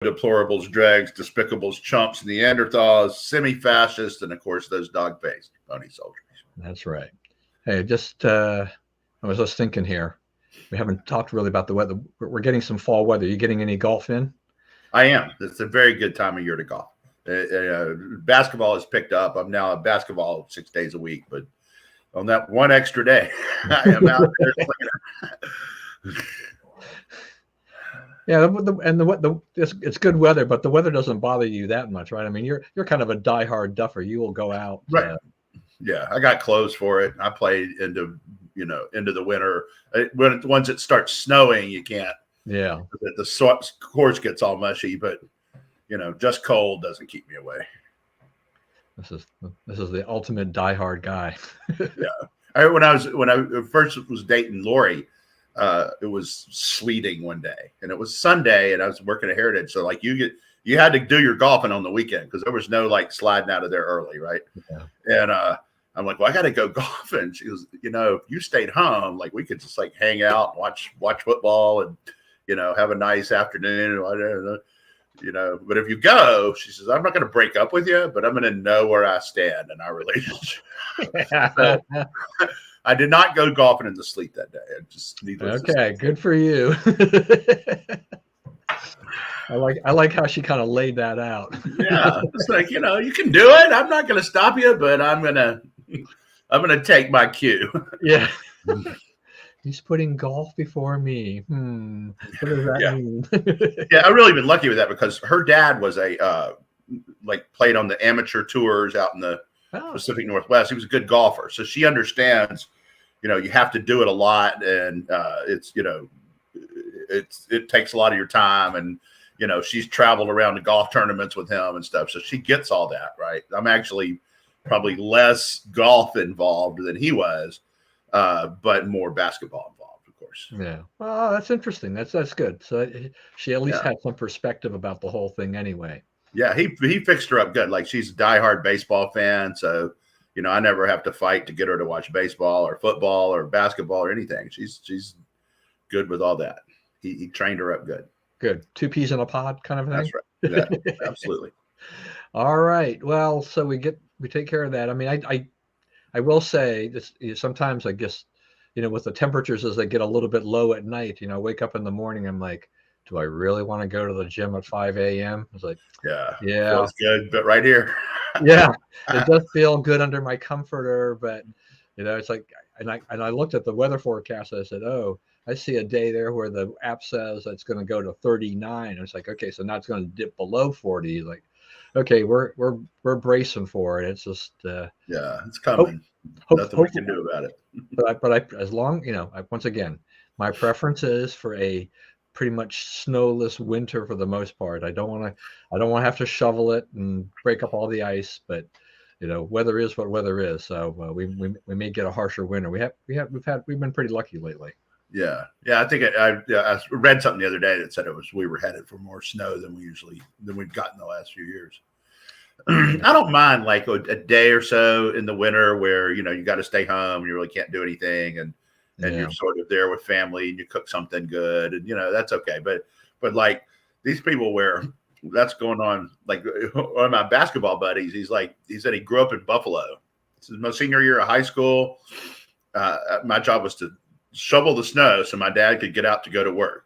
deplorables, dregs, despicables, chumps, Neanderthals, semi-fascists, and of course those dog-faced pony soldiers. That's right. Hey, I was just thinking here. We haven't talked really about the weather. We're getting some fall weather. You getting any golf in? I am. It's a very good time of year to golf. Basketball has picked up. I'm now at basketball 6 days a week, but on that one extra day, I am out there. Yeah, it's good weather, but the weather doesn't bother you that much, right? I mean, you're kind of a diehard duffer. You will go out, right? Yeah, I got clothes for it. I played into the winter. Once it starts snowing, you can't. Yeah, the course gets all mushy, but just cold doesn't keep me away. This is the ultimate diehard guy. Yeah, when I first was dating Lori, it was sleeting one day, and it was Sunday, and I was working at Heritage, so like you had to do your golfing on the weekend because there was no like sliding out of there early, right? Yeah. And I'm like, well, I got to go golfing. She goes, if you stayed home, like we could just like hang out, and watch football, and have a nice afternoon, But if you go, she says, I'm not going to break up with you, but I'm going to know where I stand in our relationship. So, I did not go golfing in the sleet that day. I just okay, good for you. I like how she kind of laid that out. Yeah, it's like you can do it. I'm not going to stop you, but I'm gonna take my cue. Yeah. He's putting golf before me. What does that mean? Yeah, I've really been lucky with that because her dad was played on the amateur tours out in the Pacific Northwest. He was a good golfer, so she understands. You have to do it a lot, and it takes a lot of your time, and she's traveled around to golf tournaments with him and stuff, so she gets all that right. I'm actually probably less golf involved than he was. But more basketball involved, of course. Yeah. Well, that's interesting. That's good. So she at least had some perspective about the whole thing anyway. Yeah, he fixed her up good. Like she's a diehard baseball fan, so I never have to fight to get her to watch baseball or football or basketball or anything. She's good with all that. He trained her up good. Good. 2 peas in a pod kind of thing. That's right. Yeah, absolutely. All right. Well, so we take care of that. I mean, I will say this sometimes I guess, with the temperatures as they get a little bit low at night, wake up in the morning, I'm like, do I really want to go to the gym at 5 a.m.? It's like, yeah, feels good, but right here. Yeah, it does feel good under my comforter, but it's like, and I looked at the weather forecast. And I said, oh, I see a day there where the app says it's going to go to 39. And it's like, okay, so now it's going to dip below 40. Like, okay, we're bracing for it. It's just it's coming. Nothing we can do about it. But as long once again, my preference is for a pretty much snowless winter for the most part. I don't want to have to shovel it and break up all the ice. But weather is what weather is. So we may get a harsher winter. We've been pretty lucky lately. Yeah. I think I read something the other day that said we were headed for more snow than we've gotten the last few years. I don't mind like a day or so in the winter where you got to stay home, you really can't do anything, and you're sort of there with family and you cook something good, and that's okay. But like these people where that's going on, like one of my basketball buddies, he said he grew up in Buffalo. This is my senior year of high school. My job was to shovel the snow so my dad could get out to go to work.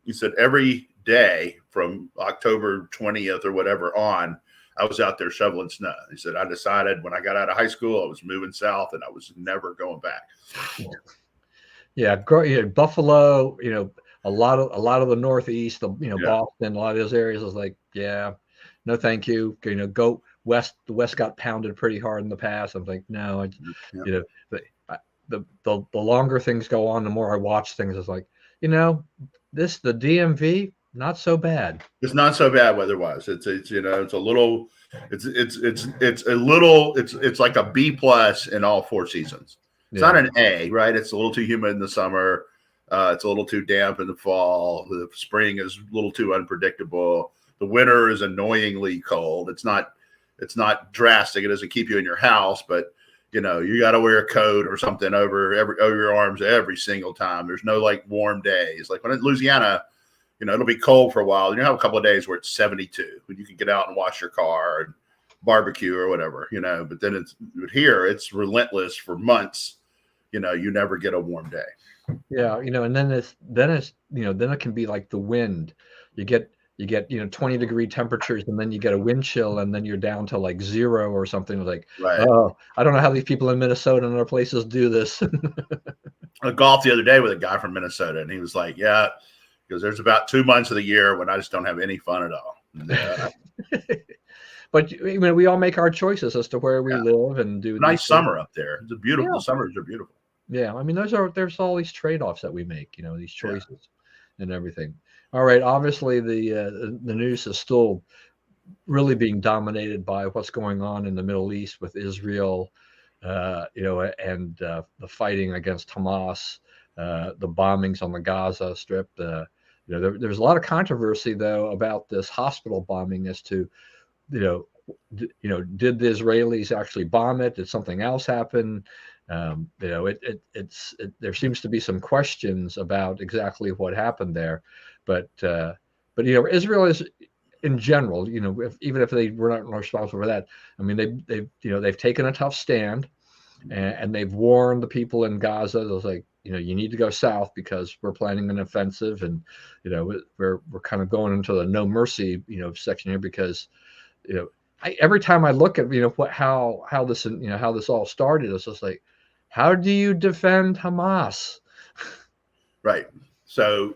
He said every day from October 20th or whatever on, I was out there shoveling snow. He said, I decided when I got out of high school, I was moving south and I was never going back. Yeah. Buffalo, a lot of the Northeast, Boston, a lot of those areas is like, yeah, no, thank you. Go west. The West got pounded pretty hard in the past. I'm like, no, the longer things go on, the more I watch things. It's like, the DMV, not so bad. It's not so bad weather-wise. It's like a B+ in all 4 seasons. It's not an A, right? It's a little too humid in the summer. It's a little too damp in the fall. The spring is a little too unpredictable. The winter is annoyingly cold. It's not drastic. It doesn't keep you in your house, but you got to wear a coat or something over your arms every single time. There's no like warm days. Like when in Louisiana, it'll be cold for a while. You have a couple of days where it's 72, when you can get out and wash your car and barbecue or whatever, but then it's relentless for months. You never get a warm day. Yeah. And then then it can be like the wind. You get 20-degree temperatures, and then you get a wind chill, and then you're down to like 0 or something. Like, Right. oh, I don't know how these people in Minnesota and other places do this. I golfed the other day with a guy from Minnesota, and he was like, yeah, because there's about 2 months of the year when I just don't have any fun at all. But we all make our choices as to where we live and do. Nice summer up there. It's beautiful. Yeah. The summers are beautiful. Yeah, there's all these trade-offs that we make, these choices and everything. All right, obviously the news is still really being dominated by what's going on in the Middle East with Israel, and the fighting against Hamas, the bombings on the Gaza Strip. There's a lot of controversy though about this hospital bombing as to, did the Israelis actually bomb it? Did something else happen? There seems to be some questions about exactly what happened there, but Israel is, in general, even if they were not responsible for that, I mean, they've taken a tough stand, and they've warned the people in Gaza. They're like, you need to go south because we're planning an offensive, and we're kind of going into the no mercy section here because every time I look at how this all started, it's just like, how do you defend Hamas? Right. So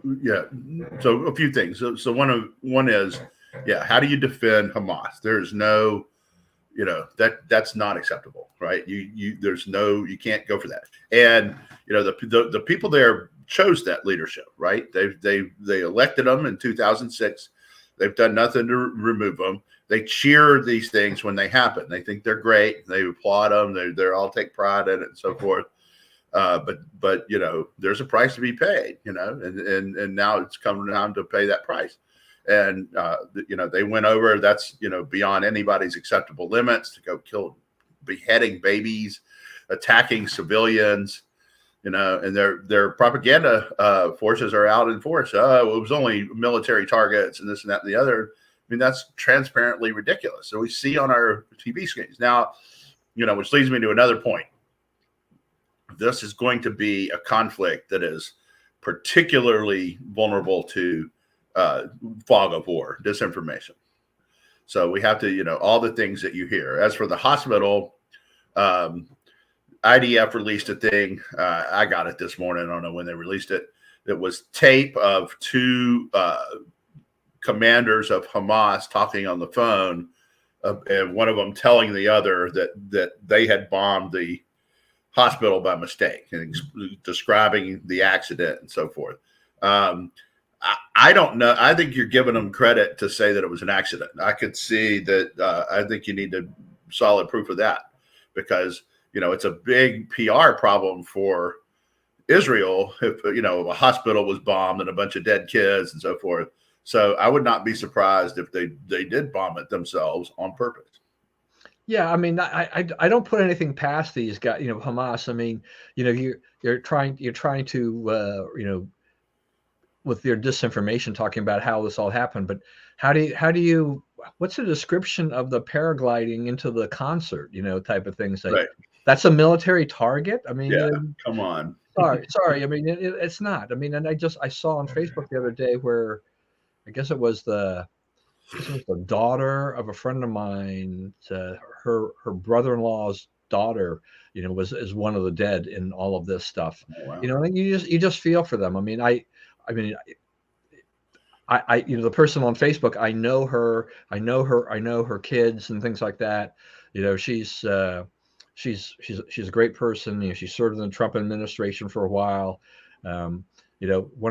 so a few things. So one is, how do you defend Hamas? There's no, that's not acceptable, right? You can't go for that. And the people there chose that leadership, right? They elected them in 2006. They've done nothing to remove them. They cheer these things when they happen. They think they're great. They applaud them. They all take pride in it and so forth. But there's a price to be paid, and now it's coming time to pay that price. And they went over. That's beyond anybody's acceptable limits to go beheading babies, attacking civilians. And their propaganda forces are out in force. Oh, it was only military targets and this and that and the other. I mean, that's transparently ridiculous. So we see on our TV screens now, which leads me to another point. This is going to be a conflict that is particularly vulnerable to fog of war, disinformation. So we have to, all the things that you hear. As for the hospital, IDF released a thing. I got it this morning. I don't know when they released it. It was tape of two commanders of Hamas talking on the phone, and one of them telling the other that they had bombed the hospital by mistake, and describing the accident and so forth. I don't know. I think you're giving them credit to say that it was an accident. I could see that. I think you need solid proof of that, because it's a big PR problem for Israel if a hospital was bombed and a bunch of dead kids and so forth. So I would not be surprised if they did bomb it themselves on purpose. Yeah, I mean, I don't put anything past these guys, Hamas. I mean, you're trying to with your disinformation talking about how this all happened, but how do you what's the description of the paragliding into the concert, type of things? Like, right. That's a military target. I mean, come on. Sorry. I mean, it's not. I mean, and I saw on Facebook the other day where I guess it was the daughter of a friend of mine. Her brother-in-law's daughter, is one of the dead in all of this stuff. Oh, wow. You just feel for them. I mean, I the person on Facebook, I know her kids and things like that. She's a great person. She served in the Trump administration for a while. One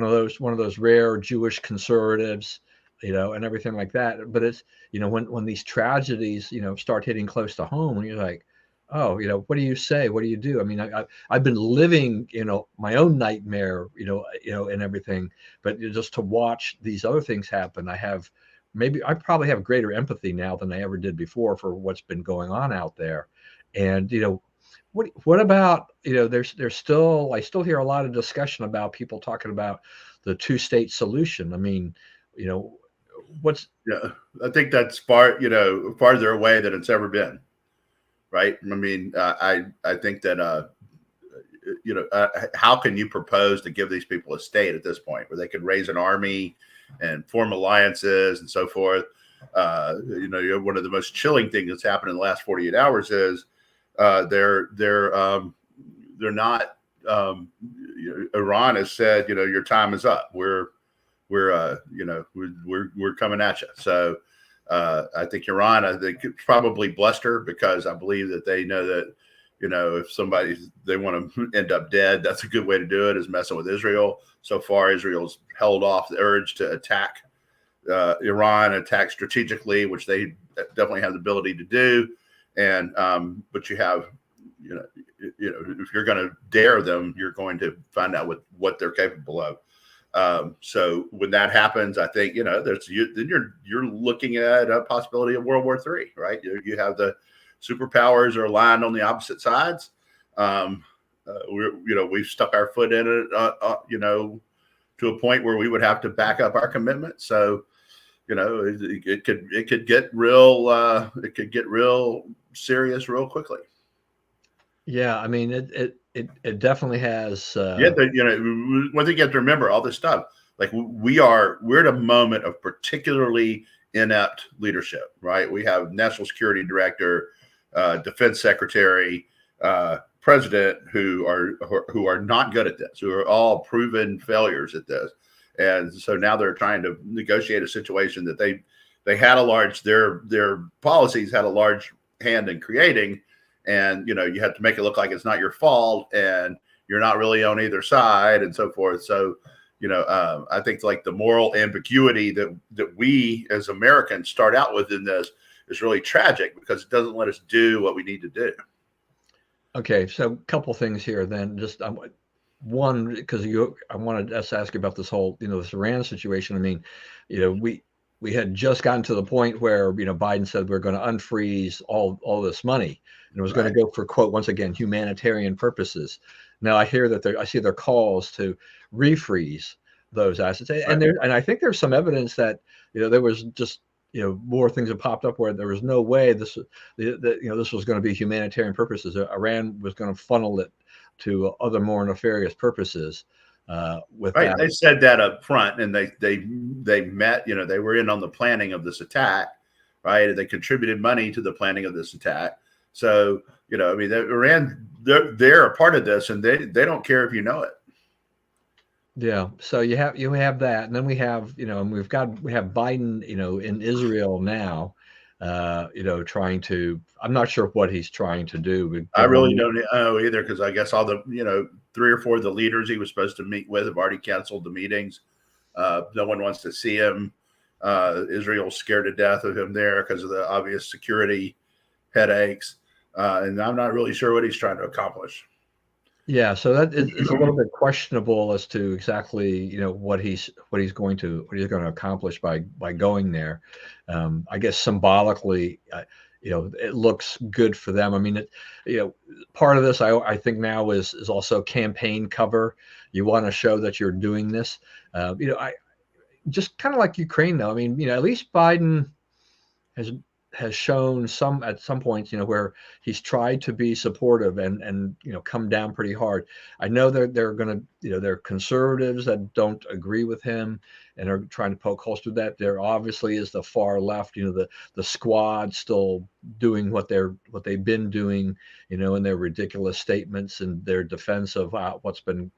of those rare Jewish conservatives, and everything like that. But it's, when these tragedies, start hitting close to home, and you're like, oh, what do you say? What do you do? I mean, I've been living, my own nightmare, and everything, but just to watch these other things happen, I probably have greater empathy now than I ever did before for what's been going on out there. And, what about, I still hear a lot of discussion about people talking about the two-state solution. I mean, what's Yeah, I think that's farther away than it's ever been. Right. I mean, I think that how can you propose to give these people a state at this point where they could raise an army and form alliances and so forth? One of the most chilling things that's happened in the last 48 hours is they're not. Iran has said, your time is up. We're coming at you. So I think Iran, it's probably bluster, because I believe that they know that, if they want to end up dead, that's a good way to do it, is messing with Israel. So far, Israel's held off the urge to attack Iran, attack strategically, which they definitely have the ability to do. And but you have, if you're going to dare them, you're going to find out what they're capable of. So when that happens, I think then you're looking at a possibility of World War III, right? You have the superpowers are aligned on the opposite sides. We've stuck our foot in it, to a point where we would have to back up our commitment. So, it could get real. It could get real serious real quickly. Yeah, I mean, it definitely has. One thing you have to remember, all this stuff, like we're at a moment of particularly inept leadership, right? We have National Security Director, Defense Secretary, President who are not good at this, who are all proven failures at this, and so now they're trying to negotiate a situation that they had their policies had a large hand in creating. And, you have to make it look like it's not your fault and you're not really on either side and so forth. So, I think like the moral ambiguity that we as Americans start out with in this is really tragic, because it doesn't let us do what we need to do. Okay. So a couple things here then. Just one, because I wanted to ask you about this whole, this Iran situation. I mean, we had just gotten to the point where, Biden said we're going to unfreeze all this money, and it was going to go for, quote, once again, humanitarian purposes. Now I hear that I see their calls to refreeze those assets, and I think there's some evidence that there was just more things have popped up where there was no way this was going to be humanitarian purposes. Iran was going to funnel it to other more nefarious purposes. That. They said that up front, and they met. They were in on the planning of this attack, right? They contributed money to the planning of this attack. So Iran, they're a part of this, and they don't care if you know it. Yeah. So you have that, and then we have and we have Biden in Israel now, trying to. I'm not sure what he's trying to do. I really don't know either, because I guess all the 3 or 4 of the leaders he was supposed to meet with have already canceled the meetings. No one wants to see him. Israel's scared to death of him there because of the obvious security headaches, and I'm not really sure what he's trying to accomplish. Yeah, so that it's a little bit questionable as to exactly what he's going to accomplish by going there. I guess symbolically, it looks good for them. I mean, part of this I think now is also campaign cover. You want to show that you're doing this. I just kind of like Ukraine, though. I mean, at least Biden has shown at some points, where he's tried to be supportive and come down pretty hard. I know they're going to, they're conservatives that don't agree with him and are trying to poke holes through that. There obviously is the far left, the squad still doing what they've been doing, in their ridiculous statements and their defense of what's been,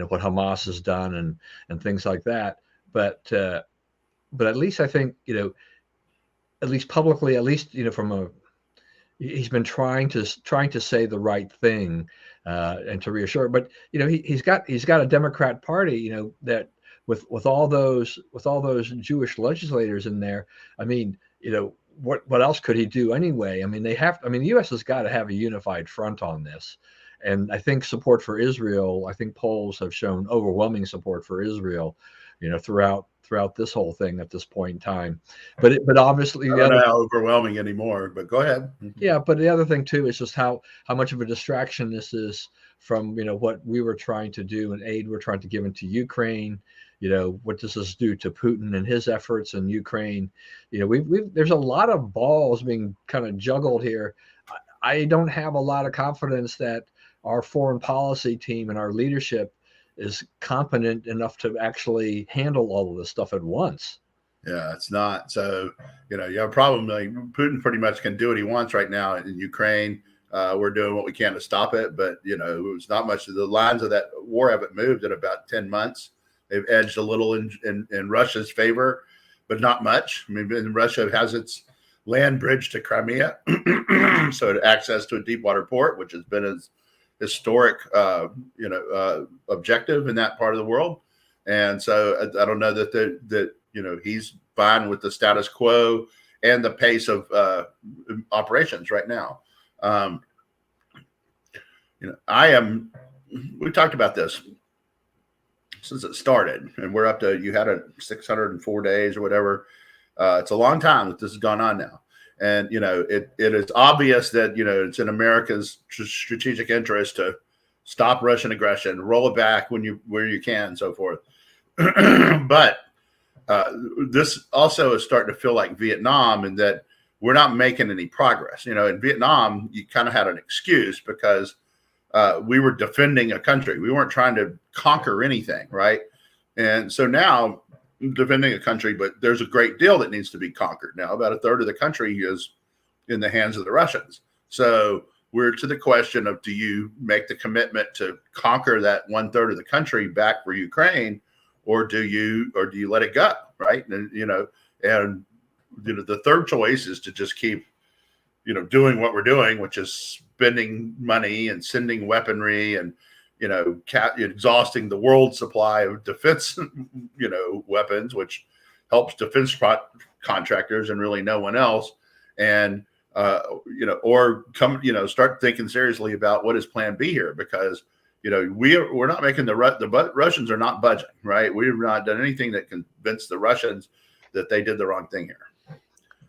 what Hamas has done and things like that. But at least I think, at least publicly, at least he's been trying to say the right thing and to reassure. But he's got a Democrat Party, that with all those Jewish legislators in there. I mean, what else could he do anyway? I mean, the U.S. has got to have a unified front on this. And I think support for Israel. I think polls have shown overwhelming support for Israel, throughout this whole thing at this point in time. But obviously, I don't know how overwhelming anymore. But go ahead. Yeah, but the other thing too is just how much of a distraction this is from what we were trying to do and aid we're trying to give into Ukraine. what does this do to Putin and his efforts in Ukraine? There's a lot of balls being kind of juggled here. I don't have a lot of confidence that our foreign policy team and our leadership is competent enough to actually handle all of this stuff at once. Yeah, it's not. So, you have a problem. Like, Putin pretty much can do what he wants right now in Ukraine. We're doing what we can to stop it, but it's not much. The lines of that war haven't moved in about 10 months. They've edged a little in Russia's favor, but not much. I mean, Russia has its land bridge to Crimea, so it access to a deep water port, which has been its historic, objective in that part of the world. And so I don't know that he's fine with the status quo and the pace of operations right now. We talked about this since it started, and we're up to, you had 604 days or whatever. It's a long time that this has gone on now. And, it is obvious that, it's in America's strategic interest to stop Russian aggression, roll it back where you can, and so forth. But this also is starting to feel like Vietnam, in that we're not making any progress. In Vietnam, you kind of had an excuse because we were defending a country. We weren't trying to conquer anything, right? And so now, defending a country, but there's a great deal that needs to be conquered now. About a third of the country is in the hands of the Russians. So we're to the question of, do you make the commitment to conquer that 1/3 of the country back for Ukraine, or do you let it go, right? And the third choice is to just keep doing what we're doing, which is spending money and sending weaponry and exhausting the world supply of defense weapons, which helps defense contractors and really no one else. And or start thinking seriously about what is plan B here, because we're not making the Russians are not budging, right? We've not done anything that convinced the Russians that they did the wrong thing here.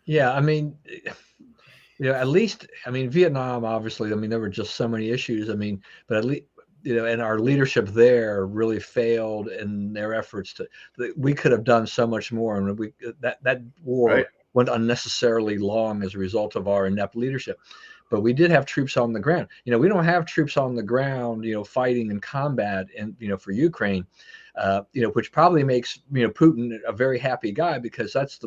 Yeah, I mean, at least, Vietnam, obviously, there were just so many issues. But at least, and our leadership there really failed in their efforts we could have done so much more. And that war right. went unnecessarily long as a result of our inept leadership. But we did have troops on the ground. We don't have troops on the ground, fighting in combat and, for Ukraine, which probably makes, Putin a very happy guy, because that's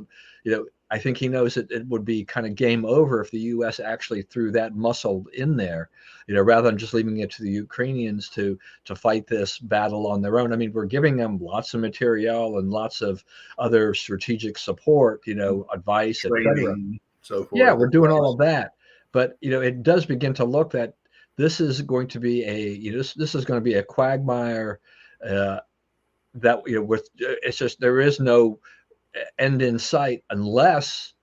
I think he knows that it would be kind of game over if the U.S. actually threw that muscle in there, rather than just leaving it to the Ukrainians to fight this battle on their own. We're giving them lots of material and lots of other strategic support, advice, etc. So forth. Yeah, we're doing all of that. But, it does begin to look that this is going to be this is going to be a quagmire that, it's just, there is no end in sight unless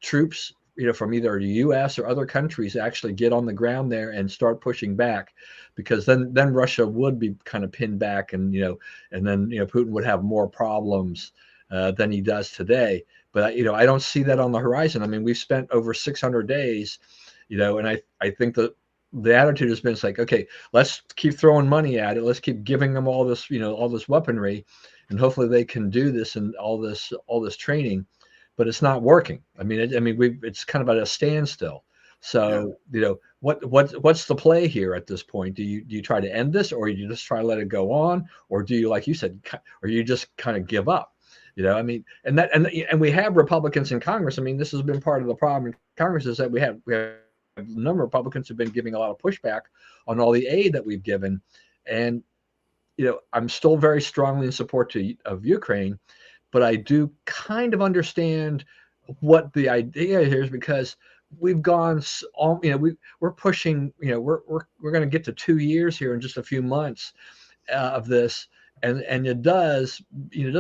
troops, from either the U.S. or other countries actually get on the ground there and start pushing back, because then Russia would be kind of pinned back, and and then Putin would have more problems than he does today. But I don't see that on the horizon. We've spent over 600 days, and I think that the attitude has been, it's like, okay, let's keep throwing money at it. Let's keep giving them all this, all this weaponry, and hopefully they can do this and all this training. But it's not working. It's kind of at a standstill. So, what's the play here at this point? Do you try to end this, or you just try to let it go on, or do you, like you said, or you just kind of give up? And we have Republicans in Congress. This has been part of the problem in Congress, is that we have a number of Republicans who've been giving a lot of pushback on all the aid that we've given. And, I'm still very strongly in support of Ukraine, but I do kind of understand what the idea here is, because we've gone, we're pushing, we're going to get to 2 years here in just a few months of this. And it does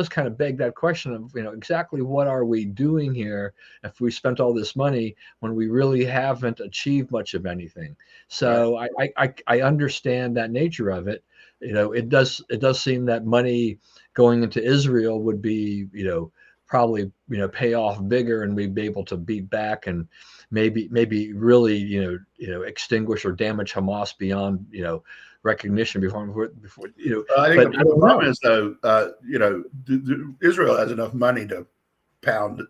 kind of beg that question of, exactly what are we doing here if we spent all this money when we really haven't achieved much of anything. So I understand that nature of it. It does seem that money going into Israel would be, probably, pay off bigger, and we'd be able to beat back and maybe really, extinguish or damage Hamas beyond, recognition before I think But the I don't problem know. is though, Israel has enough money to pound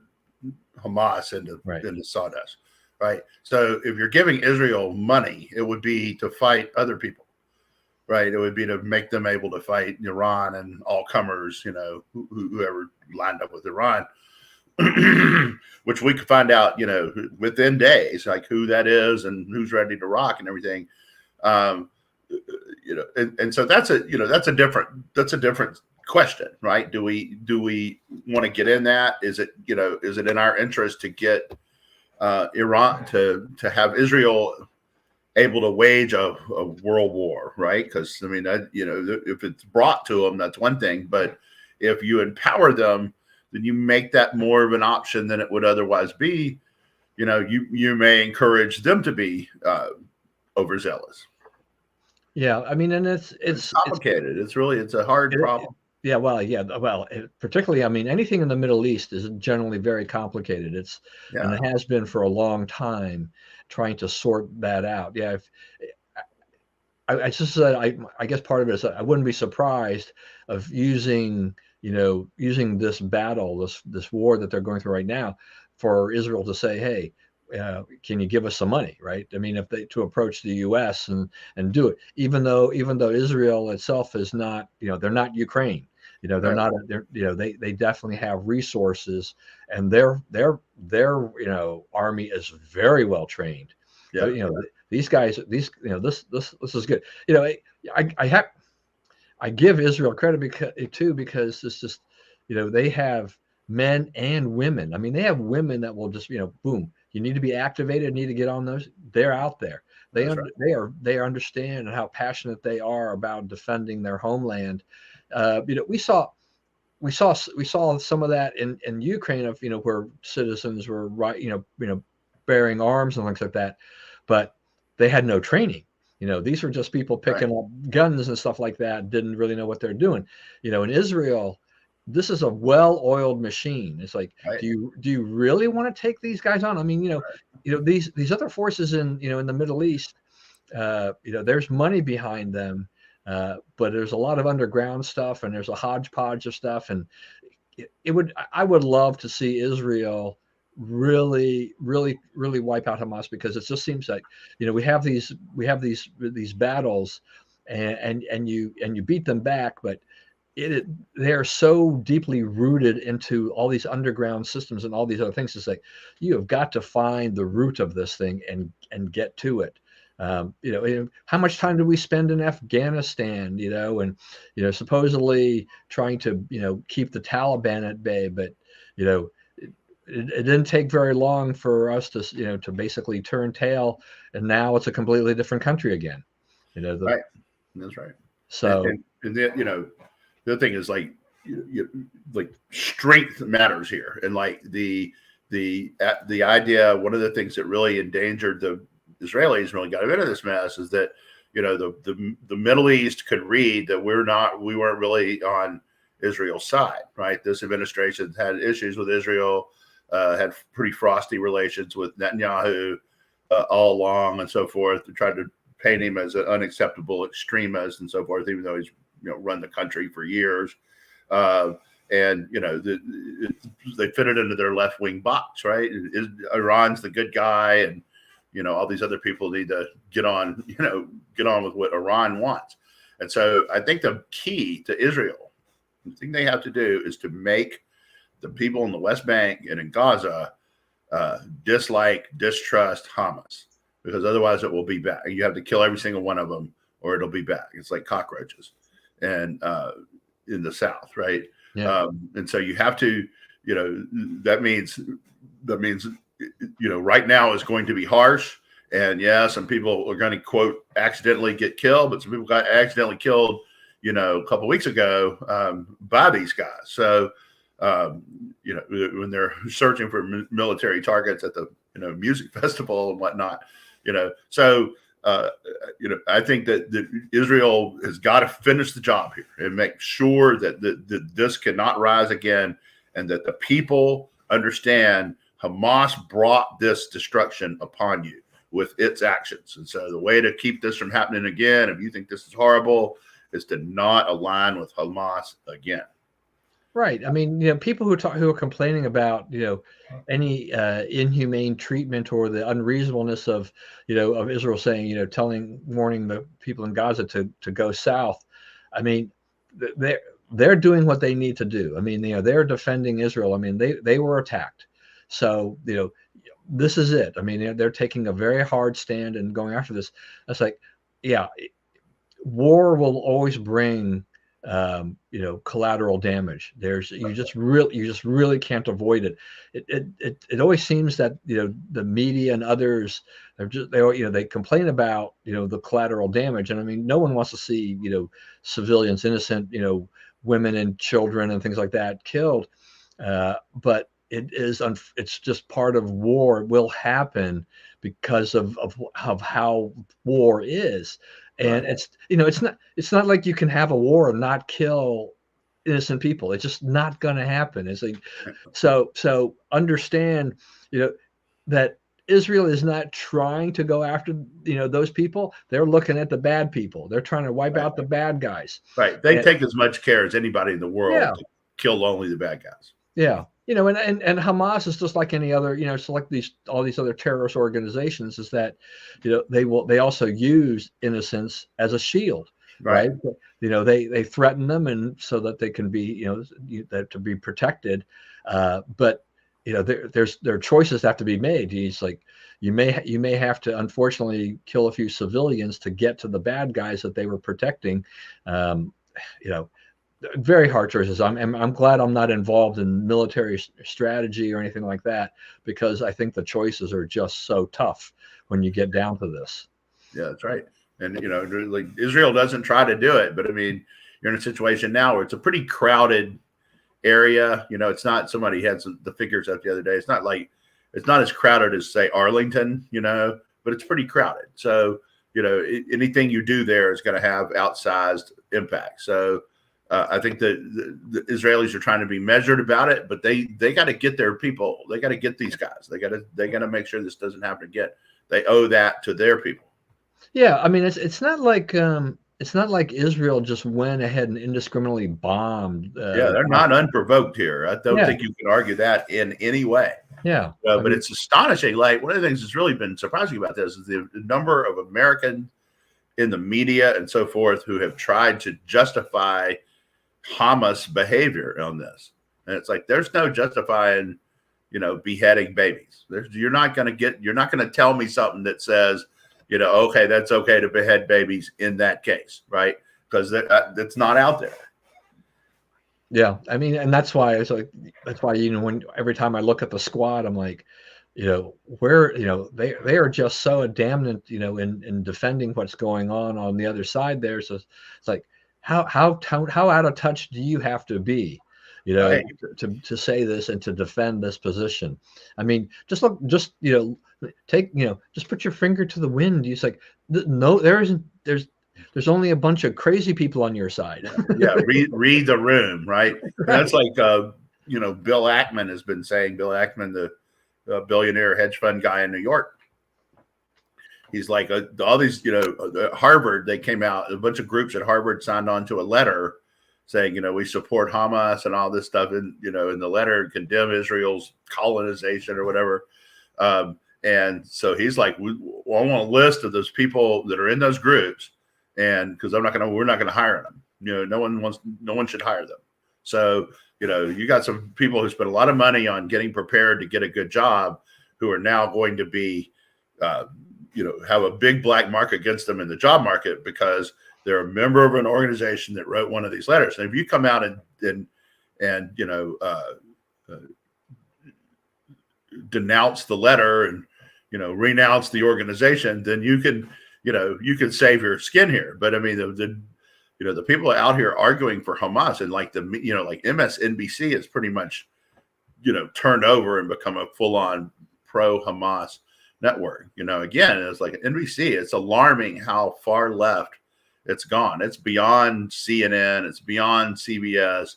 Hamas Right. into sawdust, right? So if you're giving Israel money, it would be to fight other people, right? It would be to make them able to fight Iran and all comers, whoever lined up with Iran, which we could find out, within days, like who that is and who's ready to rock and everything. Um, and so that's a different question, right? Do we want to get in that? Is it in our interest to get Iran to have Israel able to wage a world war, right? Because I mean, if it's brought to them, that's one thing, but if you empower them, then you make that more of an option than it would otherwise be. You may encourage them to be overzealous. Yeah, I mean, and It's complicated. It's a hard problem. yeah, particularly, I mean, anything in the Middle East is generally very complicated. And Yeah. it has been for a long time trying to sort that out. Yeah, I just said I guess part of it is I wouldn't be surprised of using this battle, this war that they're going through right now, for Israel to say, hey, can you give us some money, right? I mean, if they to approach the U.S. and do it, even though Israel itself is not, they're not Ukraine, they're Right. not, they definitely have resources, and their army is very well trained. Yeah. These guys, this is good. I give Israel credit because it's just, they have men and women. I mean, they have women that will just, boom, you need to be activated, need to get on those. They're out there. That's right. They understand how passionate they are about defending their homeland. We saw some of that in Ukraine of, where citizens were bearing arms and things like that, but they had no training. These were just people picking up guns and stuff like that, didn't really know what they're doing. In Israel, this is a well-oiled machine. It's like, Right. do you really want to take these guys on? I mean, these other forces in the Middle East, there's money behind them, but there's a lot of underground stuff, and there's a hodgepodge of stuff, and I would love to see Israel really, really, really wipe out Hamas, because it just seems like, we have these battles, and you beat them back, but they're so deeply rooted into all these underground systems and all these other things. It's like, you have got to find the root of this thing and get to it. How much time do we spend in Afghanistan, and supposedly trying to, keep the Taliban at bay, but, it didn't take very long for us to, to basically turn tail, and now it's a completely different country again. Right. That's right. So, and then, the other thing is like, like strength matters here, and like the idea. One of the things that really endangered the Israelis, really got them into this mess, is that the Middle East could read that we weren't really on Israel's side, right? This administration had issues with Israel, had pretty frosty relations with Netanyahu all along, and so forth. They tried to paint him as an unacceptable extremist and so forth, even though he's run the country for years. And they fit it into their left wing box, right? Iran's the good guy, and all these other people need to get on with what Iran wants. And so I think the key to Israel, the thing they have to do, is to make the people in the West Bank and in Gaza distrust Hamas, because otherwise it will be back. You have to kill every single one of them, or it'll be back. It's like cockroaches, and in the South, right? yeah. And so you have to, that means right now is going to be harsh. And yeah, some people are going to, quote, accidentally get killed, but some people got accidentally killed, a couple of weeks ago by these guys. So, when they're searching for military targets at the, music festival and whatnot, so, I think that Israel has got to finish the job here and make sure that this cannot rise again, and that the people understand Hamas brought this destruction upon you. with its actions. And so the way to keep this from happening again, if you think this is horrible, is to not align with Hamas again. Right. I mean, people who are complaining about, any inhumane treatment or the unreasonableness of, of Israel saying, warning the people in Gaza to go south. I mean, they're doing what they need to do. I mean, they're defending Israel. I mean, they were attacked. So, this is it. I mean, they're taking a very hard stand and going after this. It's like, yeah, war will always bring collateral damage. You just really can't avoid it. It always seems that the media and others they complain about the collateral damage, and I mean no one wants to see civilians, innocent women and children and things like that killed, but it's just part of war. It will happen because of how war is. And it's not like you can have a war and not kill innocent people. It's just not going to happen. It's like, so understand, that Israel is not trying to go after, those people. They're looking at the bad people. They're trying to wipe out the bad guys. Right. They take as much care as anybody in the world to kill only the bad guys. Yeah. And Hamas is just like any other, it's like all these other terrorist organizations, is that, they also use innocence as a shield, right? They threaten them, and so that they can be, to be protected. But there are choices that have to be made. He's like, you may have to unfortunately kill a few civilians to get to the bad guys that they were protecting. Very hard choices. I'm glad I'm not involved in military strategy or anything like that, because I think the choices are just so tough when you get down to this. Yeah, that's right. And like Israel doesn't try to do it, but I mean, you're in a situation now where it's a pretty crowded area. It's not, somebody had the figures up the other day. It's not as crowded as say Arlington, but it's pretty crowded. So anything you do there is going to have outsized impact. So I think that the Israelis are trying to be measured about it, but they got to get their people. They got to get these guys. They got to make sure this doesn't happen again. They owe that to their people. Yeah, I mean, it's not like Israel just went ahead and indiscriminately bombed. They're not unprovoked here. I don't think you can argue that in any way. Yeah, but it's astonishing. Like, one of the things that's really been surprising about this is the number of Americans in the media and so forth who have tried to justify Hamas behavior on this. And it's like, there's no justifying, beheading babies. You're not going to tell me something that says, okay, that's okay to behead babies in that case, right? Because that's not out there. Yeah, I mean, and that's why when every time I look at the squad, I'm like, where they are just so adamant, in defending what's going on the other side there. So it's like, how out of touch do you have to be, to say this and to defend this position? I mean, just put your finger to the wind. It's like, no, there's only a bunch of crazy people on your side. Yeah, read the room, right? That's like Bill Ackman has been saying. Bill Ackman, the billionaire hedge fund guy in New York. He's like, all these, Harvard, they came out, a bunch of groups at Harvard signed on to a letter saying, we support Hamas and all this stuff. And, in the letter, condemn Israel's colonization or whatever. And so he's like, I want a list of those people that are in those groups. And because we're not going to hire them. No one should hire them. So, you got some people who spent a lot of money on getting prepared to get a good job, who are now going to be, have a big black mark against them in the job market because they're a member of an organization that wrote one of these letters. And if you come out and denounce the letter and, renounce the organization, then you can save your skin here. But I mean, the people out here arguing for Hamas, and like like MSNBC is pretty much, turned over and become a full-on pro-Hamas network. Again, it's like NBC. It's alarming how far left it's gone. It's beyond CNN. It's beyond CBS.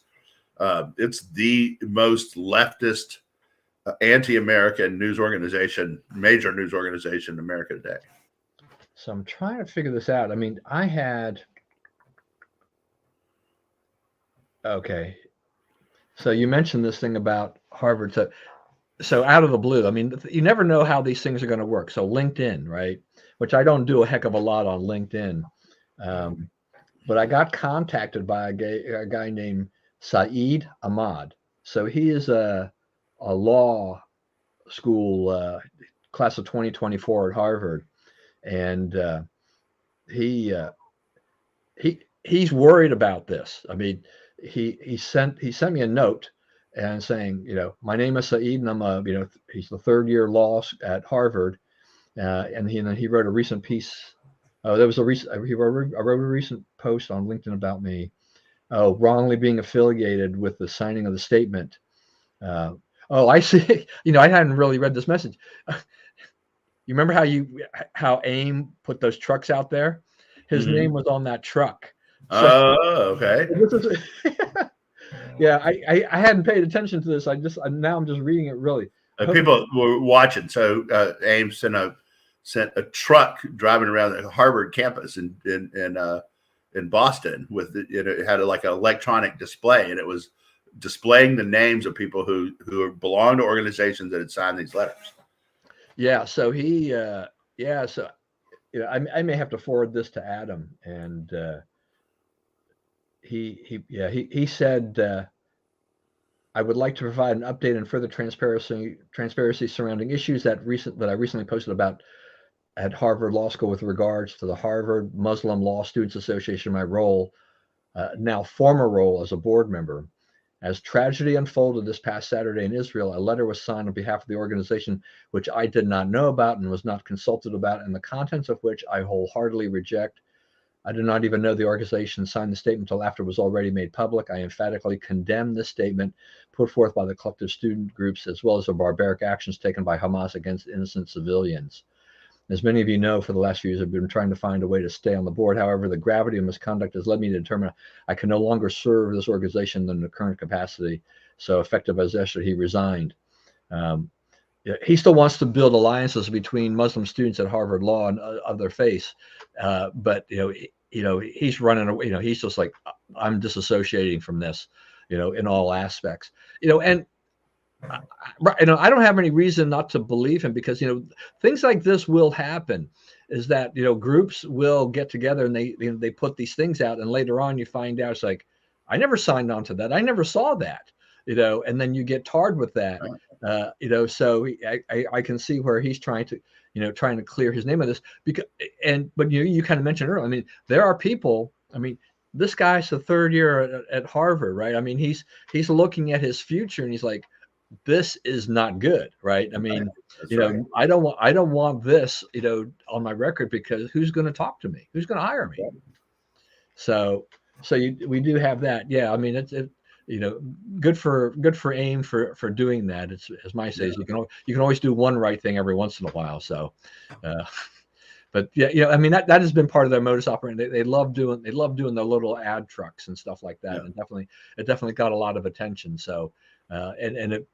It's the most leftist anti-American news organization, major news organization in America today. So I'm trying to figure this out. I mean, okay. So you mentioned this thing about Harvard. So out of the blue, I mean, you never know how these things are going to work. So LinkedIn, right? Which I don't do a heck of a lot on LinkedIn. But I got contacted by a guy named Saeed Ahmad. So he is a law school class of 2024 at Harvard, and he's worried about this. I mean, he sent me a note and saying, my name is Saeed, and I'm he's the third year law at Harvard, and he wrote a recent piece. Oh, there was a recent. I wrote a recent post on LinkedIn about me. Oh, wrongly being affiliated with the signing of the statement. Oh, I see. I hadn't really read this message. You remember how AIM put those trucks out there? His name was on that truck. So, okay. Yeah, I hadn't paid attention to this. Now I'm just reading it really. People were watching. So AIM sent a truck driving around the Harvard campus in Boston with it had like an electronic display, and it was displaying the names of people who belonged to organizations that had signed these letters. Yeah. So I may have to forward this to Adam, and he said, I would like to provide an update and further transparency surrounding issues that I recently posted about at Harvard Law School with regards to the Harvard Muslim Law Students Association, my role, now former role as a board member. As tragedy unfolded this past Saturday in Israel, a letter was signed on behalf of the organization, which I did not know about and was not consulted about, and the contents of which I wholeheartedly reject. I did not even know the organization signed the statement until after it was already made public. I emphatically condemn this statement put forth by the collective student groups, as well as the barbaric actions taken by Hamas against innocent civilians. As many of you know, for the last few years, I've been trying to find a way to stay on the board. However, the gravity of misconduct has led me to determine I can no longer serve this organization in the current capacity. So effective as yesterday, he resigned. He still wants to build alliances between Muslim students at Harvard Law and other faiths, but he's running away. He's just like, I'm disassociating from this, in all aspects. And I don't have any reason not to believe him, because things like this will happen. Is that groups will get together and they put these things out, and later on you find out it's like, I never signed on to that, I never saw that, and then you get tarred with that. So I can see where he's trying to clear his name of this, but you kind of mentioned earlier, I mean, there are people, I mean, this guy's the third year at Harvard, right? I mean, he's looking at his future and he's like, this is not good, right? I mean, right. I don't want this, on my record, because who's going to talk to me? Who's going to hire me? So we do have that. Yeah. I mean, it's good for AIM for doing that. It's, as Mike says, you can always do one right thing every once in a while. So, but yeah, I mean, that has been part of their modus operandi. They love doing the little ad trucks and stuff like that. Yeah. And it definitely got a lot of attention. So, and it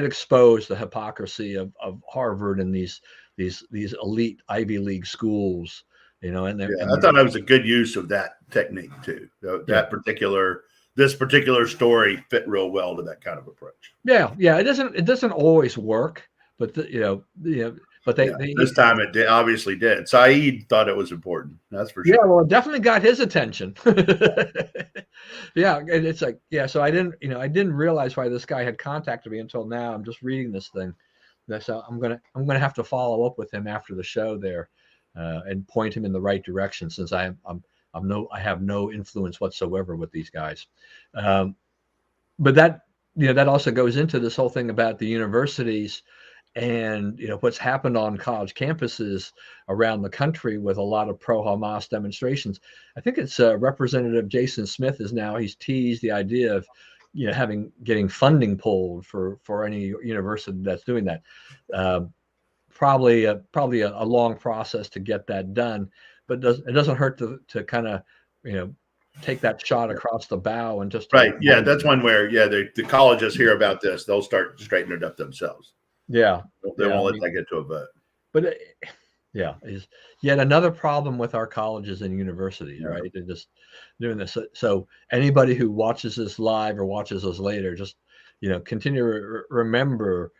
exposed the hypocrisy of Harvard and these elite Ivy League schools, I thought that was a good use of that technique too. This particular story fit real well to that kind of approach. Yeah. It doesn't always work, but but this time it obviously did. Saeed thought it was important. That's for sure. Yeah, well, it definitely got his attention. Yeah, and it's like, yeah. So I didn't realize why this guy had contacted me until now. I'm just reading this thing. So I'm gonna have to follow up with him after the show there, and point him in the right direction, since I have no influence whatsoever with these guys. But that also goes into this whole thing about the universities and what's happened on college campuses around the country with a lot of pro-Hamas demonstrations. I think it's Representative Jason Smith he's teased the idea of getting funding pulled for any university that's doing that. Probably a long process to get that done, but it doesn't hurt to kind of take that shot across the bow and just Right. Yeah, that's one where the colleges hear about this, they'll start straightening it up themselves. Yeah, They yeah. won't I let mean, that get to a vote. but yeah, is yet another problem with our colleges and universities, Yeah. right? They're just doing this. So anybody who watches this live or watches us later, just continue to remember,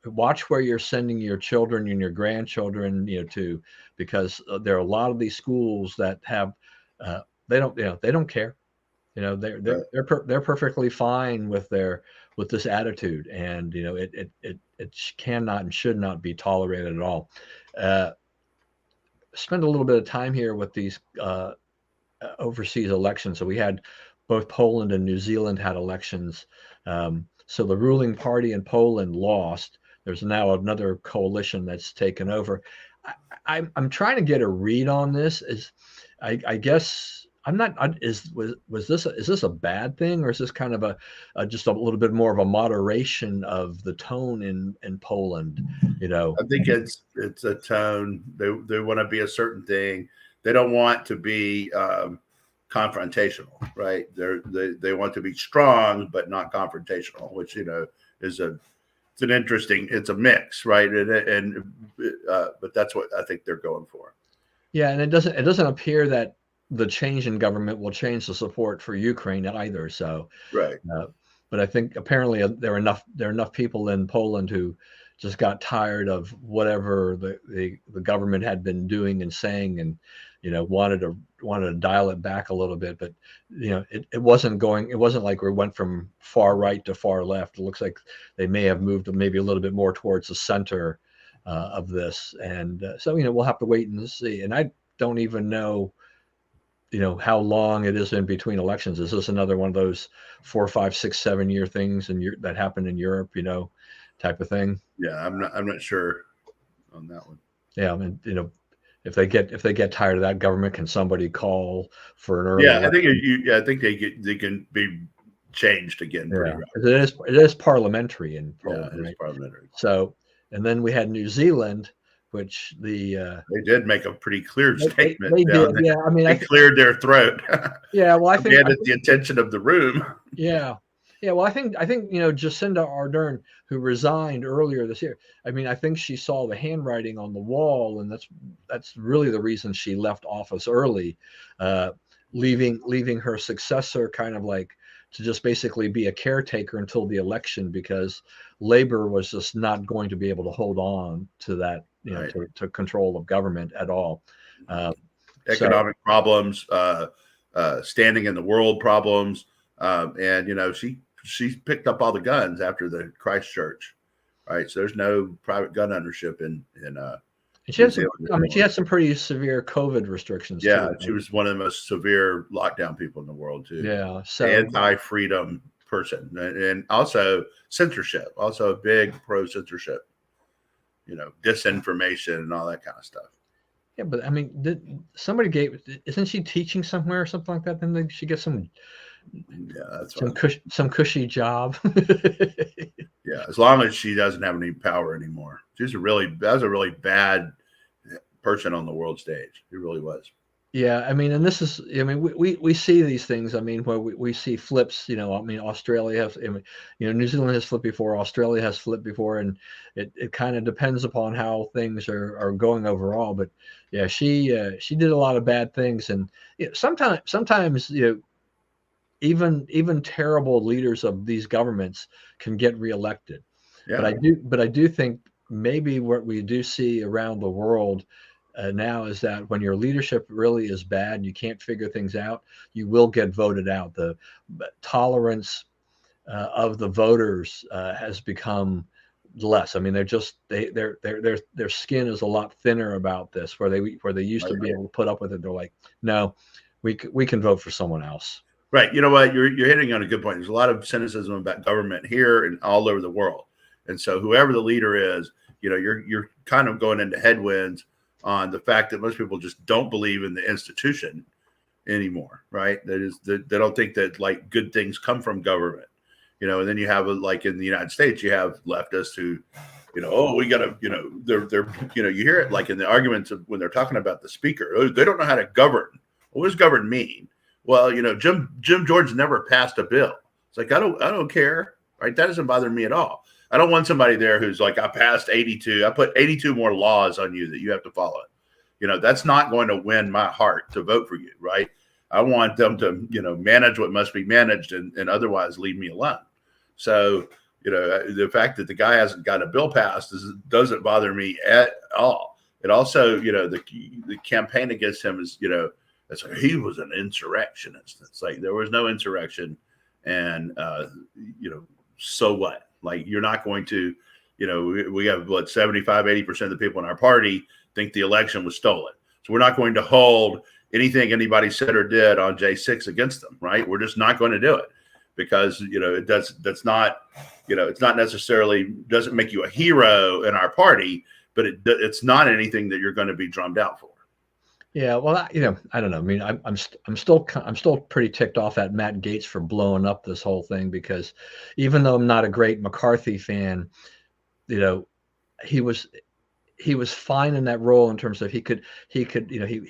watch where you're sending your children and your grandchildren, to, because there are a lot of these schools that have, they don't care. They're perfectly fine with this attitude, and it cannot and should not be tolerated at all. Uh, Spend a little bit of time here with these overseas elections. So we had both Poland and New Zealand had elections. So the ruling party in Poland lost. There's now another coalition that's taken over. I'm trying to get a read on this. I guess I'm not. Is this a bad thing, or is this kind of a just a little bit more of a moderation of the tone in Poland? I think it's a tone. They want to be a certain thing. They don't want to be confrontational, right? They want to be strong but not confrontational, which is it's a mix, right? But that's what I think they're going for. Yeah, and it doesn't appear that the change in government will change the support for Ukraine either. So, right. But I think apparently there are enough people in Poland who just got tired of whatever the government had been doing and saying, and wanted to dial it back a little bit. But it wasn't like we went from far right to far left. It looks like they may have moved maybe a little bit more towards the center of this, and so we'll have to wait and see. And I don't even know how long it is in between elections. Is this another one of those 4, 5, 6, 7 year things that happened in Europe, type of thing? Yeah, I'm not sure on that one. Yeah, I mean, if they get tired of that, government, can somebody call for an early Yeah, election? I think they can be changed again pretty rapidly. It is parliamentary in Poland, Yeah, it is right? parliamentary. So, and then we had New Zealand, which they did make a pretty clear statement. They did, yeah. I mean, they cleared their throat. Yeah, well, I think the attention of the room. Yeah. Well, I think Jacinda Ardern, who resigned earlier this year, I mean, I think she saw the handwriting on the wall, and that's really the reason she left office early, leaving her successor kind of like to just basically be a caretaker until the election, because Labor was just not going to be able to hold on to that, Right. to control of government at all. Economic problems, standing in the world problems, and she picked up all the guns after the Christchurch, right? So there's no private gun ownership in she had some pretty severe COVID restrictions. Yeah, too, she was one of the most severe lockdown people in the world too. Yeah, so anti-freedom person, and also censorship, also a big pro-censorship, disinformation and all that kind of stuff. Yeah, but I mean, isn't she teaching somewhere or something like that? Then she gets some cushy job. Yeah, as long as she doesn't have any power anymore. That was a really bad person on the world stage. It really was. Yeah, I mean, and this is, I mean, we see these things. I mean, where we see flips. I mean, Australia has, New Zealand has flipped before. Australia has flipped before, and it kind of depends upon how things are going overall. But yeah, she did a lot of bad things, and sometimes even terrible leaders of these governments can get reelected. Yeah. But I do think maybe what we do see around the world now is that when your leadership really is bad, you can't figure things out, you will get voted out. The tolerance of the voters has become less. I mean, their skin is a lot thinner about this, where they used to be able to put up with it. They're like, no, we can vote for someone else. Right. You know what? You're hitting on a good point. There's a lot of cynicism about government here and all over the world. And so whoever the leader is, you're kind of going into headwinds on the fact that most people just don't believe in the institution anymore. Right. They don't think that like good things come from government, and then you have like in the United States, you have leftists who, we got to, they're, you hear it like in the arguments of when they're talking about the speaker, they don't know how to govern. What does govern mean? Well, Jim Jordan's never passed a bill. It's like, I don't care, right? That doesn't bother me at all. I don't want somebody there who's like, I passed 82. I put 82 more laws on you that you have to follow. That's not going to win my heart to vote for you, right? I want them to, manage what must be managed and otherwise leave me alone. So, the fact that the guy hasn't got a bill passed doesn't bother me at all. It also, the campaign against him is, it's like he was an insurrectionist. It's like there was no insurrection. And, so what? Like, you're not going to, we have 75, 80% of the people in our party think the election was stolen. So we're not going to hold anything anybody said or did on J6 against them, right? We're just not going to do it because, that's not, it's not necessarily doesn't make you a hero in our party, but it's not anything that you're going to be drummed out for. Yeah, well, I don't know. I mean, I'm still pretty ticked off at Matt Gaetz for blowing up this whole thing because even though I'm not a great McCarthy fan, he was fine in that role in terms of he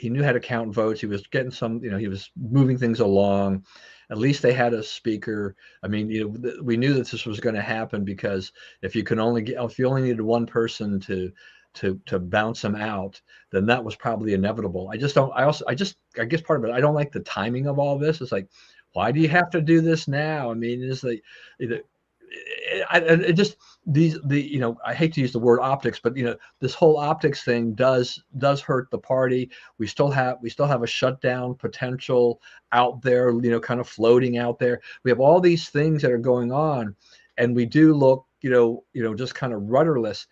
knew how to count votes. He was getting some, he was moving things along. At least they had a speaker. I mean, we knew that this was going to happen because if you only needed one person to bounce him out, then that was probably inevitable. I guess part of it, I don't like the timing of all this. It's like, why do you have to do this now? I mean, it's like, I hate to use the word optics, but this whole optics thing does hurt the party. We still have a shutdown potential out there, kind of floating out there. We have all these things that are going on, and we do look, just kind of rudderless.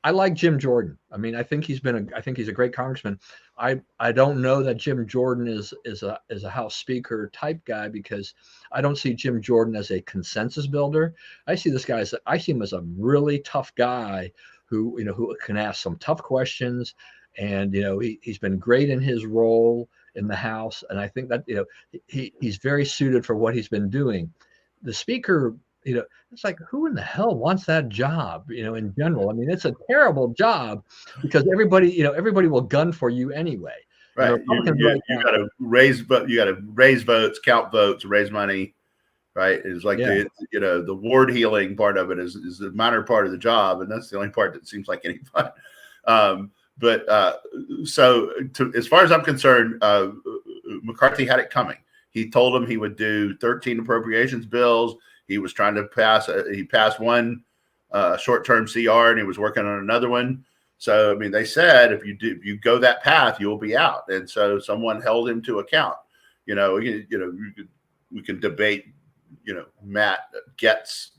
I like Jim Jordan. I mean, I think he's a great congressman. I don't know that Jim Jordan is a House Speaker type guy because I don't see Jim Jordan as a consensus builder. I see him as a really tough guy who can ask some tough questions, and he's been great in his role in the House, and I think that he's very suited for what he's been doing. The Speaker, it's like, who in the hell wants that job, in general? I mean, it's a terrible job because everybody will gun for you anyway. Right. You got to raise votes, count votes, raise money. Right. It's like the ward healing part of it is the minor part of the job. And that's the only part that seems like any fun. So as far as I'm concerned, McCarthy had it coming. He told him he would do 13 appropriations bills. He was trying to he passed one short-term CR and he was working on another one. So, I mean, they said, if you go that path, you'll be out. And so someone held him to account. We can debate, Matt Gaetz,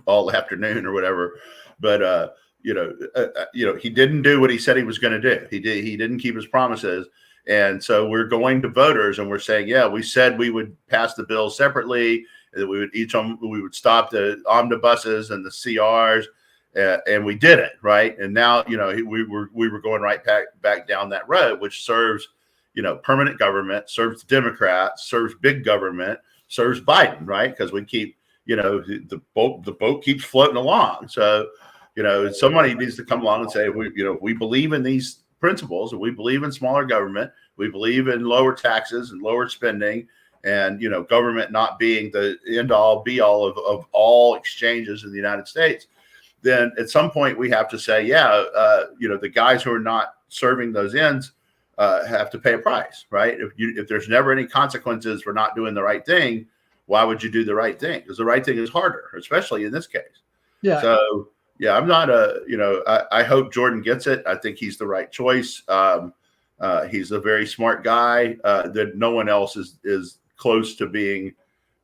all afternoon or whatever. But, he didn't do what he said he was going to do. He didn't keep his promises. And so we're going to voters and we're saying, yeah, we said we would pass the bill separately, that we would stop the omnibuses and the CRs, and we did it, right? And now, we were going right back down that road, which serves, permanent government, serves Democrats, serves big government, serves Biden, right? Because we keep, the boat keeps floating along. So, somebody needs to come along and say, we believe in these principles, and we believe in smaller government. We believe in lower taxes and lower spending, and government not being the end all be all of all exchanges in the United States. Then at some point we have to say, the guys who are not serving those ends have to pay a price, right? If there's never any consequences for not doing the right thing, why would you do the right thing? Because the right thing is harder, especially in this case. Yeah. So I'm not I hope Jordan gets it. I think he's the right choice. He's a very smart guy that no one else is close to being.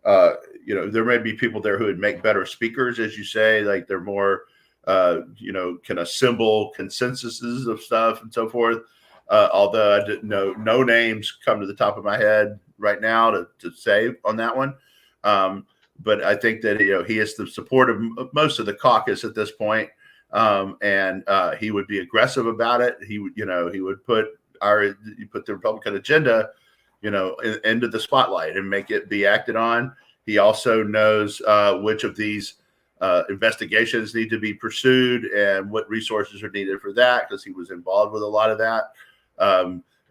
There may be people there who would make better speakers, as you say, like they're more, can assemble consensuses of stuff and so forth. Although I didn't know, no names come to the top of my head right now to say on that one. But I think that, he has the support of most of the caucus at this point. And he would be aggressive about it. He would put the Republican agenda, into the spotlight and make it be acted on. He also knows which of these investigations need to be pursued and what resources are needed for that, because he was involved with a lot of that.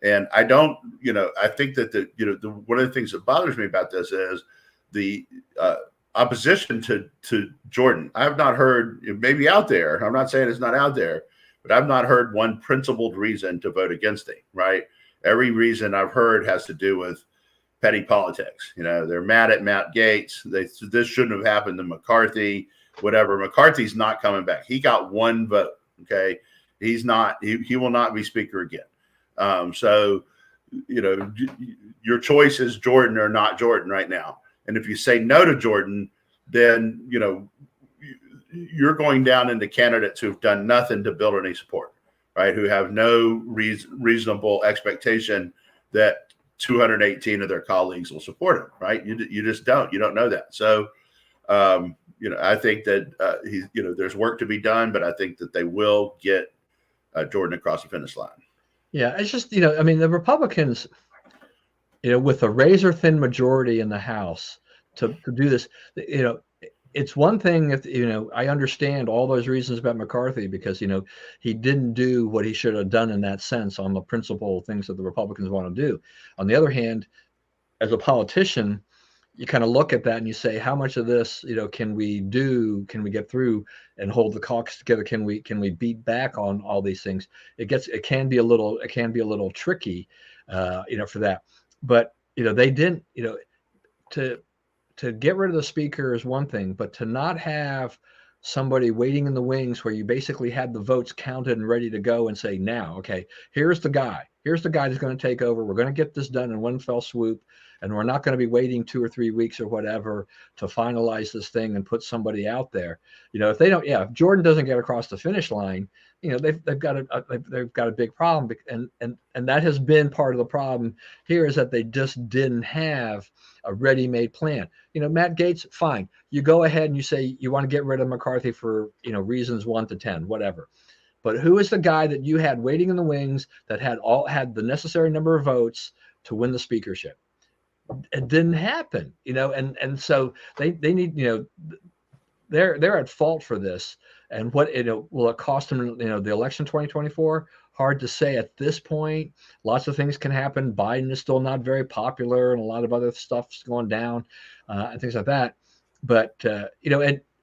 And I don't, I think that one of the things that bothers me about this is the opposition to Jordan. I have not heard, it may be out there. I'm not saying it's not out there, but I've not heard one principled reason to vote against him. Right? Every reason I've heard has to do with petty politics. They're mad at Matt Gaetz. This shouldn't have happened to McCarthy. Whatever. McCarthy's not coming back. He got one vote. Okay, he's not. He will not be speaker again. So, your choice is Jordan or not Jordan right now. And if you say no to Jordan, then you're going down into candidates who've done nothing to build any support, right? Who have no reasonable expectation that 218 of their colleagues will support him, right? You just don't. You don't know that. So, I think that there's work to be done, but I think that they will get Jordan across the finish line. Yeah, it's just I mean, the Republicans, with a razor thin majority in the House to do this, it's one thing if I understand all those reasons about McCarthy because he didn't do what he should have done in that sense on the principal things that the Republicans want to do. On the other hand, as a politician, you kind of look at that and you say, how much of this can we do? Can we get through and hold the caucus together? Can we beat back on all these things? It can be a little tricky, for that. But they didn't. To get rid of the speaker is one thing, but to not have somebody waiting in the wings where you basically had the votes counted and ready to go and say, now, okay, here's the guy that's going to take over. We're going to get this done in one fell swoop. And we're not going to be waiting 2 or 3 weeks or whatever to finalize this thing and put somebody out there. If Jordan doesn't get across the finish line, they've got a big problem. And that has been part of the problem here is that they just didn't have a ready-made plan. Matt Gaetz, fine. You go ahead and you say you want to get rid of McCarthy for, reasons 1 to 10, whatever. But who is the guy that you had waiting in the wings that had the necessary number of votes to win the speakership? It didn't happen, and so they need, they're at fault for this. And what will it cost them, the election 2024? Hard to say at this point. Lots of things can happen. Biden is still not very popular, and a lot of other stuff's going down, and things like that. But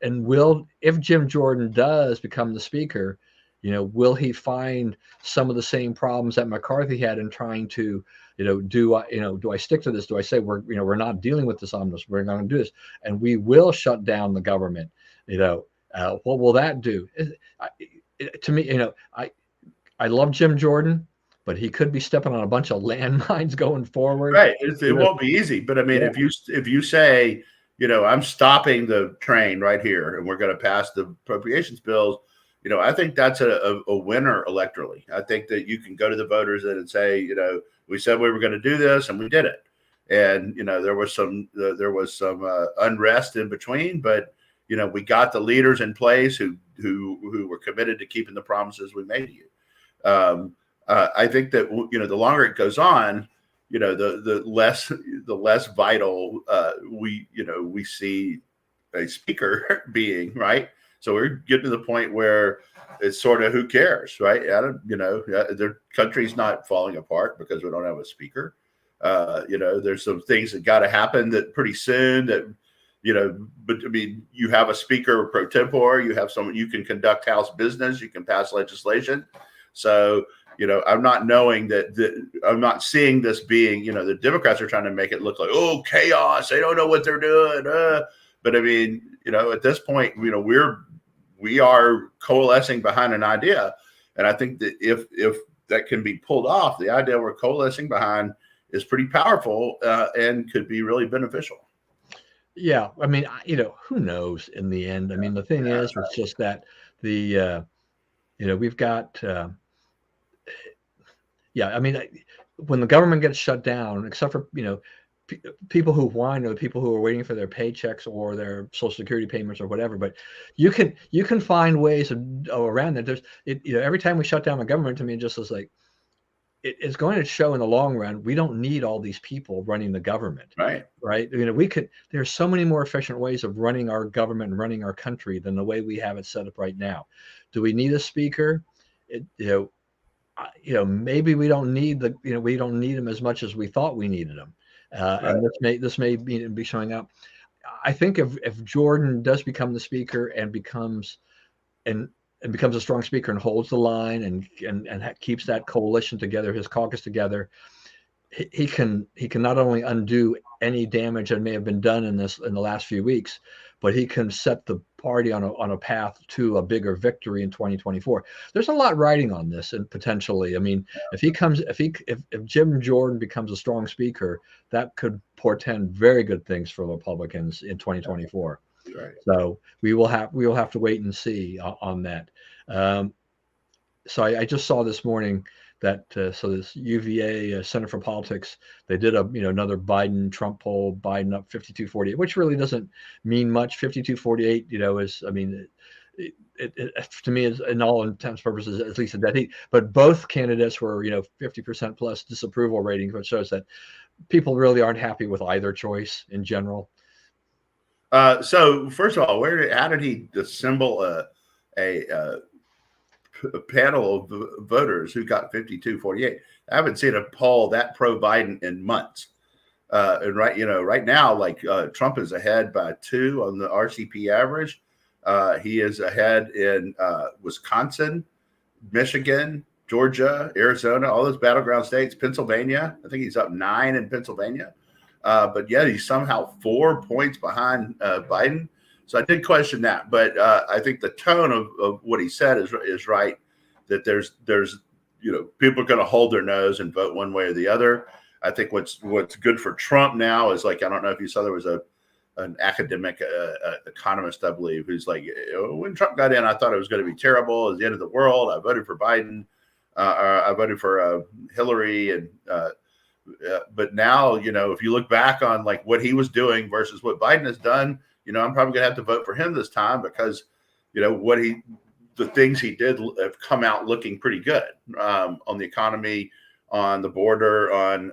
if Jim Jordan does become the speaker, will he find some of the same problems that McCarthy had in trying to, do I stick to this? Do I say we're not dealing with this omnibus? We're going to do this, and we will shut down the government. What will that do? To me, I love Jim Jordan, but he could be stepping on a bunch of landmines going forward. Right, it won't be easy. But I mean, if you say, I'm stopping the train right here, and we're going to pass the appropriations bills. I think that's a winner electorally. I think that you can go to the voters and say, we said we were going to do this and we did it. And, there was some unrest in between, but, we got the leaders in place who were committed to keeping the promises we made to you. I think that, the longer it goes on, the less vital we see a speaker being, right? So we're getting to the point where it's sort of who cares, right? Their country's not falling apart because we don't have a speaker. There's some things that got to happen that pretty soon that, but I mean, you have a speaker pro tempore, you have someone, you can conduct House business, you can pass legislation. So, I'm not knowing I'm not seeing this being, the Democrats are trying to make it look like, oh, chaos. They don't know what they're doing. But I mean, at this point, we are coalescing behind an idea. And I think that if that can be pulled off, the idea we're coalescing behind is pretty powerful and could be really beneficial. Yeah. I mean, who knows in the end? I mean, the thing is, it's just that we've got, I mean, when the government gets shut down, except for, people who whine or the people who are waiting for their paychecks or their Social Security payments or whatever, but you can find ways around that. There's every time we shut down the government, to me, it just is like it's going to show in the long run we don't need all these people running the government. Right. There's so many more efficient ways of running our government and running our country than the way we have it set up right now. Do we need a speaker? maybe we don't need we don't need him as much as we thought we needed him, Right. and this may be showing up. I think if Jordan does become the speaker and becomes a strong speaker and holds the line and keeps that coalition together, his caucus together, he can not only undo any damage that may have been done in the last few weeks, but he can set the party on a path to a bigger victory in 2024. There's a lot riding on this, and potentially, I mean, if Jim Jordan becomes a strong speaker, that could portend very good things for Republicans in 2024. Right. So we will have to wait and see on that. So I just saw this morning that so this UVA Center for Politics, they did another Biden-Trump poll, Biden up 52-48, which really doesn't mean much. 52-48, is, I mean, it to me is, in all intents and purposes, at least a dead heat. But both candidates were 50% plus disapproval rating, which shows that people really aren't happy with either choice in general. So first of all, how did he assemble a panel of voters who got 52-48? I haven't seen a poll that pro-Biden in months. And right now, like Trump is ahead by 2 on the RCP average. He is ahead in Wisconsin, Michigan, Georgia, Arizona, all those battleground states, Pennsylvania. I think he's up 9 in Pennsylvania. But yeah, he's somehow 4 points behind Biden. So I did question that, but I think the tone of what he said is right. That there's people are going to hold their nose and vote one way or the other. I think what's good for Trump now is, like, I don't know if you saw, there was an academic economist, I believe, who's like, when Trump got in, I thought it was going to be terrible. It was the end of the world. I voted for Biden. I voted for Hillary, and but now, if you look back on like what he was doing versus what Biden has done, I'm probably going to have to vote for him this time because, the things he did have come out looking pretty good on the economy, on the border, on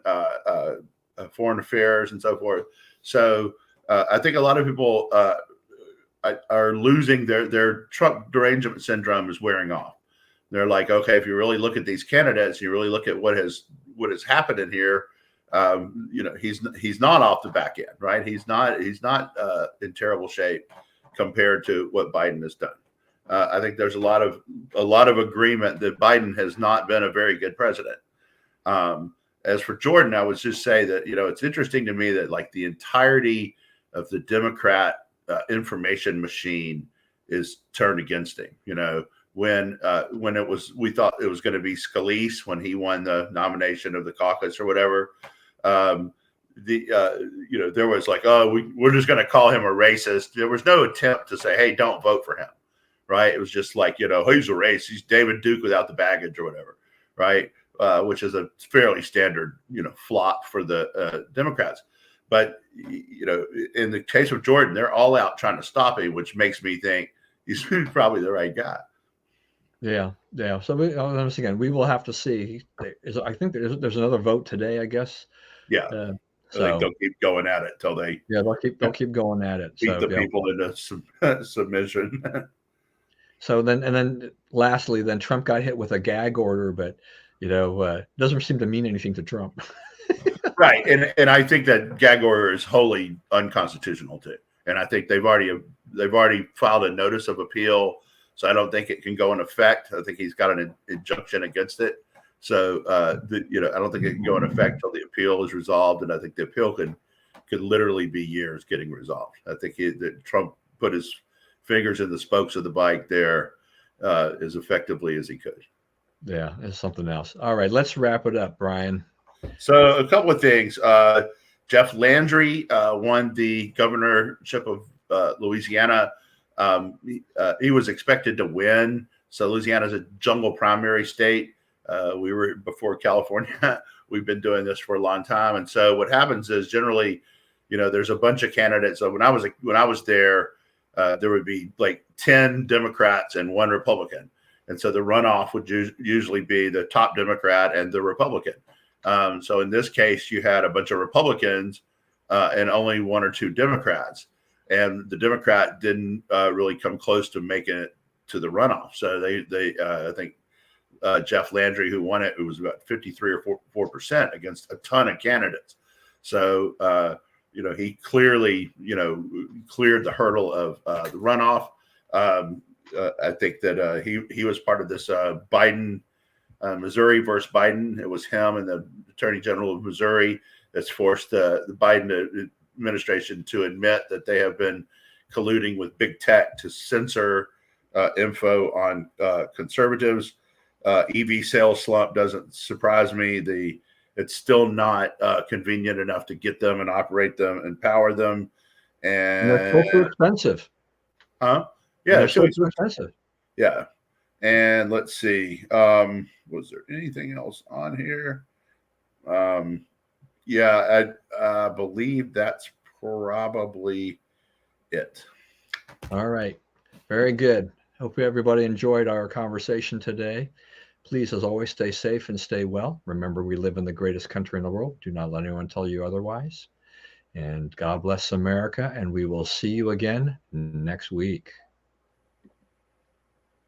foreign affairs, and so forth. So I think a lot of people are losing their Trump derangement syndrome is wearing off. They're like, okay, if you really look at these candidates, you really look at what has happened in here. He's not off the back end, right? He's not in terrible shape compared to what Biden has done. I think there's a lot of agreement that Biden has not been a very good president. As for Jordan, I would just say that it's interesting to me that like the entirety of the Democrat information machine is turned against him. When we thought it was going to be Scalise when he won the nomination of the caucus or whatever. There was like, we're just going to call him a racist. There was no attempt to say, hey, don't vote for him, right? It was just like, he's a racist. He's David Duke without the baggage or whatever, right? Which is a fairly standard, flop for the Democrats. But, in the case of Jordan, they're all out trying to stop him, which makes me think he's probably the right guy. Yeah. So once again, we will have to see. I think there's another vote today, I guess. Yeah. So they'll keep going at it till they. Yeah, they'll keep going at it. Beat the people into submission. So then lastly, then Trump got hit with a gag order, but doesn't seem to mean anything to Trump. Right, and I think that gag order is wholly unconstitutional too. And I think they've already filed a notice of appeal. So I don't think it can go in effect. I think he's got an injunction against it. So I don't think it can go in effect until the appeal is resolved. And I think the appeal could literally be years getting resolved. I think that Trump put his fingers in the spokes of the bike there as effectively as he could. Yeah, it's something else. All right, let's wrap it up, Brian. So a couple of things. Jeff Landry won the governorship of Louisiana. He was expected to win. So Louisiana is a jungle primary state. We were before California. We've been doing this for a long time. And so what happens is generally, there's a bunch of candidates. So when I was there, there would be like 10 Democrats and 1 Republican. And so the runoff would usually be the top Democrat and the Republican. So in this case, you had a bunch of Republicans and only 1 or 2 Democrats. And the Democrat didn't really come close to making it to the runoff. So they I think Jeff Landry, who won it, who was about 53 or 4% against a ton of candidates. So, he clearly, cleared the hurdle of the runoff. I think that he was part of this Biden, Missouri versus Biden. It was him and the Attorney General of Missouri that's forced the Biden administration to admit that they have been colluding with big tech to censor info on conservatives. EV sales slump doesn't surprise me. It's still not convenient enough to get them and operate them and power them. And they're still too expensive. Yeah, they're still too expensive. Yeah. And let's see. Was there anything else on here? Yeah, I believe that's probably it. All right. Very good. Hope everybody enjoyed our conversation today. Please, as always, stay safe and stay well. Remember, we live in the greatest country in the world. Do not let anyone tell you otherwise. And God bless America. And we will see you again next week.